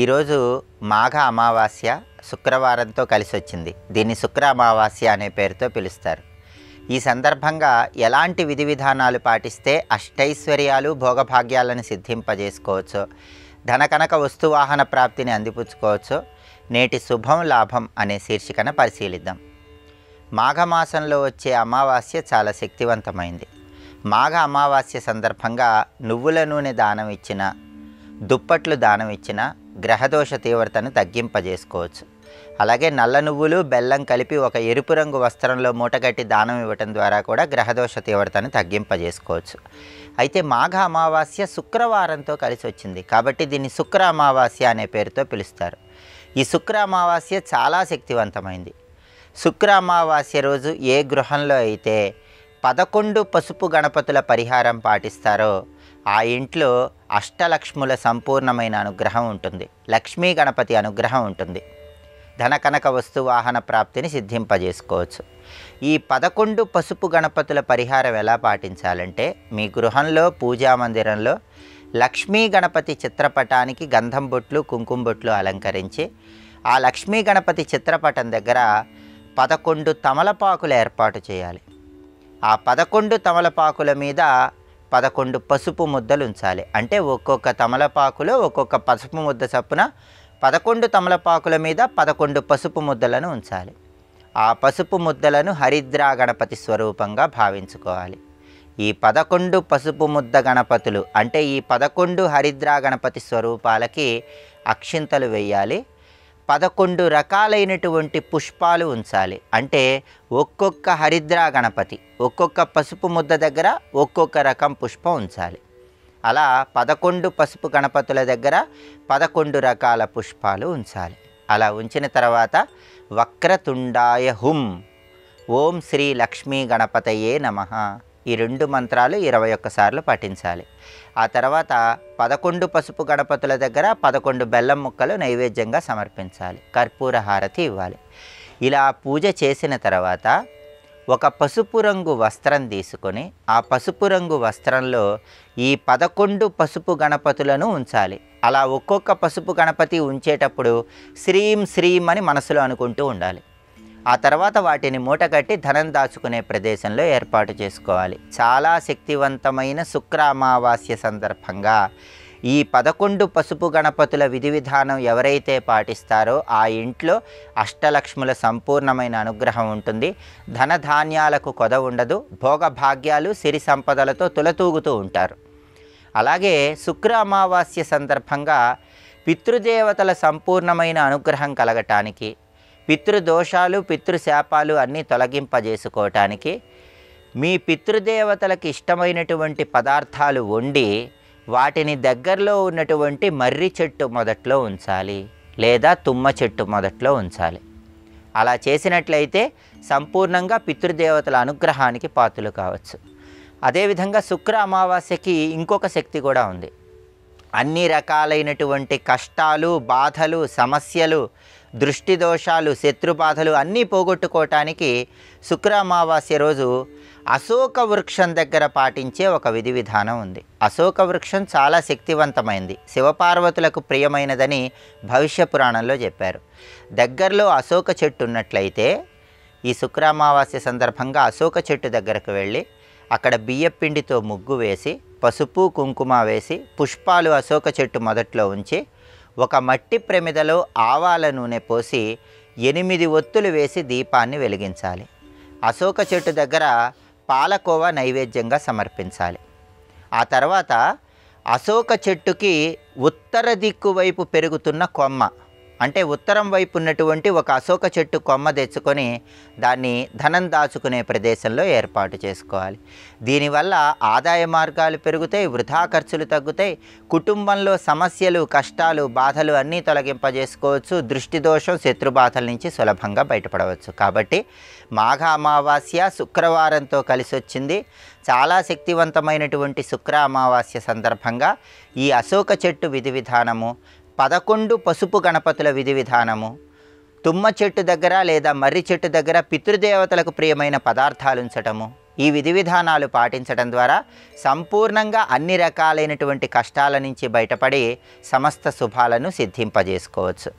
ఈరోజు మాఘ అమావాస్య శుక్రవారంతో కలిసి వచ్చింది. దీన్ని శుక్ర అమావాస్య అనే పేరుతో పిలుస్తారు. ఈ సందర్భంగా ఎలాంటి విధి విధానాలు పాటిస్తే అష్టైశ్వర్యాలు భోగభాగ్యాలను సిద్ధింపజేసుకోవచ్చో, ధనకనక వస్తువాహన ప్రాప్తిని అందిపుచ్చుకోవచ్చో నేటి శుభం లాభం అనే శీర్షికన పరిశీలిద్దాం. మాఘమాసంలో వచ్చే అమావాస్య చాలా శక్తివంతమైంది. మాఘ అమావాస్య సందర్భంగా నువ్వుల నూనె దానం ఇచ్చిన, దుప్పట్లు దానం ఇచ్చిన గ్రహదోష తీవ్రతను తగ్గింపజేసుకోవచ్చు. అలాగే నల్ల నువ్వులు బెల్లం కలిపి ఒక ఎరుపు రంగు వస్త్రంలో మూటగట్టి దానం ఇవ్వటం ద్వారా కూడా గ్రహదోష తీవ్రతను తగ్గింపజేసుకోవచ్చు. అయితే మాఘ అమావాస్య శుక్రవారంతో కలిసి వచ్చింది కాబట్టి దీన్ని శుక్ర అమావాస్య అనే పేరుతో పిలుస్తారు. ఈ శుక్ర అమావాస్య చాలా శక్తివంతమైంది. శుక్ర అమావాస్య రోజు ఏ గృహంలో అయితే 11 పసుపు గణపతుల పరిహారం పాటిస్తారో ఆ ఇంట్లో అష్టలక్ష్ముల సంపూర్ణమైన అనుగ్రహం ఉంటుంది. లక్ష్మీ గణపతి అనుగ్రహం ఉంటుంది. ధనకనక వస్తువాహన ప్రాప్తిని సిద్ధింపజేసుకోవచ్చు. ఈ 11 పసుపు గణపతుల పరిహారం ఎలా పాటించాలంటే, మీ గృహంలో పూజా మందిరంలో లక్ష్మీ గణపతి చిత్రపటానికి గంధం బొట్లు కుంకుమ బొట్లు అలంకరించి ఆ లక్ష్మీ గణపతి చిత్రపటం దగ్గర 11 తమలపాకులు ఏర్పాటు చేయాలి. ఆ 11 తమలపాకుల మీద 11 పసుపు ముద్దలు ఉంచాలి. అంటే ఒక్కొక్క తమలపాకులో ఒక్కొక్క పసుపు ముద్ద చొప్పున 11 తమలపాకుల మీద 11 పసుపు ముద్దలను ఉంచాలి. ఆ పసుపు ముద్దలను హరిద్రా గణపతి స్వరూపంగా భావించుకోవాలి. ఈ 11 పసుపు ముద్ద గణపతులు అంటే ఈ 11 హరిద్రా గణపతి స్వరూపాలకి అక్షింతలు వేయాలి. 11 రకాలైనటువంటి పుష్పాలు ఉంచాలి. అంటే ఒక్కొక్క హరిద్రా గణపతి ఒక్కొక్క పసుపు ముద్ద దగ్గర ఒక్కొక్క రకం పుష్పం ఉంచాలి. అలా 11 పసుపు గణపతుల దగ్గర 11 రకాల పుష్పాలు ఉంచాలి. అలా ఉంచిన తర్వాత వక్రతుండాయ హుం ఓం శ్రీ లక్ష్మీ గణపతయే నమః ఈ 2 మంత్రాలు 21 సార్లు పఠించాలి. ఆ తర్వాత 11 పసుపు గణపతుల దగ్గర 11 బెల్లం ముక్కలు నైవేద్యంగా సమర్పించాలి. కర్పూర హారతి ఇవ్వాలి. ఇలా పూజ చేసిన తర్వాత ఒక పసుపు రంగు వస్త్రం తీసుకొని ఆ పసుపు రంగు వస్త్రంలో ఈ 11 పసుపు గణపతులను ఉంచాలి. అలా ఒక్కొక్క పసుపు గణపతి ఉంచేటప్పుడు శ్రీం శ్రీం అని మనసులో అనుకుంటూ ఉండాలి. ఆ తర్వాత వాటిని మూటగట్టి ధనం దాచుకునే ప్రదేశంలో ఏర్పాటు చేసుకోవాలి. చాలా శక్తివంతమైన శుక్ర అమావాస్య సందర్భంగా ఈ 11 పసుపు గణపతుల విధి విధానం ఎవరైతే పాటిస్తారో ఆ ఇంట్లో అష్టలక్ష్ముల సంపూర్ణమైన అనుగ్రహం ఉంటుంది. ధనధాన్యాలకు కొద ఉండదు. భోగభాగ్యాలు సిరి సంపదలతో తులతూగుతూ ఉంటారు. అలాగే శుక్ర అమావాస్య సందర్భంగా పితృదేవతల సంపూర్ణమైన అనుగ్రహం కలగటానికి, పితృదోషాలు పితృశాపాలు అన్నీ తొలగింపజేసుకోవటానికి మీ పితృదేవతలకు ఇష్టమైనటువంటి పదార్థాలు వండి వాటిని దగ్గరలో ఉన్నటువంటి మర్రి చెట్టు మొదట్లో ఉంచాలి లేదా తుమ్మ చెట్టు మొదట్లో ఉంచాలి. అలా చేసినట్లయితే సంపూర్ణంగా పితృదేవతల అనుగ్రహానికి పాత్రలు కావచ్చు. అదేవిధంగా శుక్ర అమావాస్యకి ఇంకొక శక్తి కూడా ఉంది. అన్ని రకాలైనటువంటి కష్టాలు బాధలు సమస్యలు దృష్టి దోషాలు శత్రుబాధలు అన్నీ పోగొట్టుకోవటానికి శుక్ర అమావాస్య రోజు అశోక వృక్షం దగ్గర పాటించే ఒక విధి విధానం ఉంది. అశోక వృక్షం చాలా శక్తివంతమైంది. శివపార్వతులకు ప్రియమైనదని భవిష్య పురాణంలో చెప్పారు. దగ్గరలో అశోక చెట్టు ఉన్నట్లయితే ఈ శుక్ర అమావాస్య సందర్భంగా అశోక చెట్టు దగ్గరకు వెళ్ళి అక్కడ బియ్యపిండితో ముగ్గు వేసి పసుపు కుంకుమ వేసి పుష్పాలు అశోక చెట్టు మొదట్లో ఉంచి ఒక మట్టి ప్రమిదలో ఆవాల నూనె పోసి 8 ఒత్తులు వేసి దీపాన్ని వెలిగించాలి. అశోక చెట్టు దగ్గర పాలకోవా నైవేద్యంగా సమర్పించాలి. ఆ తర్వాత అశోక చెట్టుకి ఉత్తర దిక్కు వైపు పెరుగుతున్న కొమ్మ అంటే ఉత్తరం వైపు ఉన్నటువంటి ఒక అశోక చెట్టు కొమ్మ తెచ్చుకొని దాన్ని ధనం దాచుకునే ప్రదేశంలో ఏర్పాటు చేసుకోవాలి. దీనివల్ల ఆదాయ మార్గాలు పెరుగుతాయి, వృధా ఖర్చులు తగ్గుతాయి, కుటుంబంలో సమస్యలు కష్టాలు బాధలు అన్నీ తొలగింపజేసుకోవచ్చు, దృష్టి దోషం శత్రుబాధల నుంచి సులభంగా బయటపడవచ్చు. కాబట్టి మాఘ అమావాస్య శుక్రవారంతో కలిసి వచ్చింది. చాలా శక్తివంతమైనటువంటి శుక్ర అమావాస్య సందర్భంగా ఈ అశోక చెట్టు విధి విధానము, 11 పసుపు గణపతుల విధి విధానము, తుమ్మ చెట్టు దగ్గర లేదా మర్రి చెట్టు దగ్గర పితృదేవతలకు ప్రియమైన పదార్థాలు ఉంచటము, ఈ విధి విధానాలు పాటించడం ద్వారా సంపూర్ణంగా అన్ని రకాలైనటువంటి కష్టాల నుంచి బయటపడి సమస్త శుభాలను సిద్ధింపజేసుకోవచ్చు.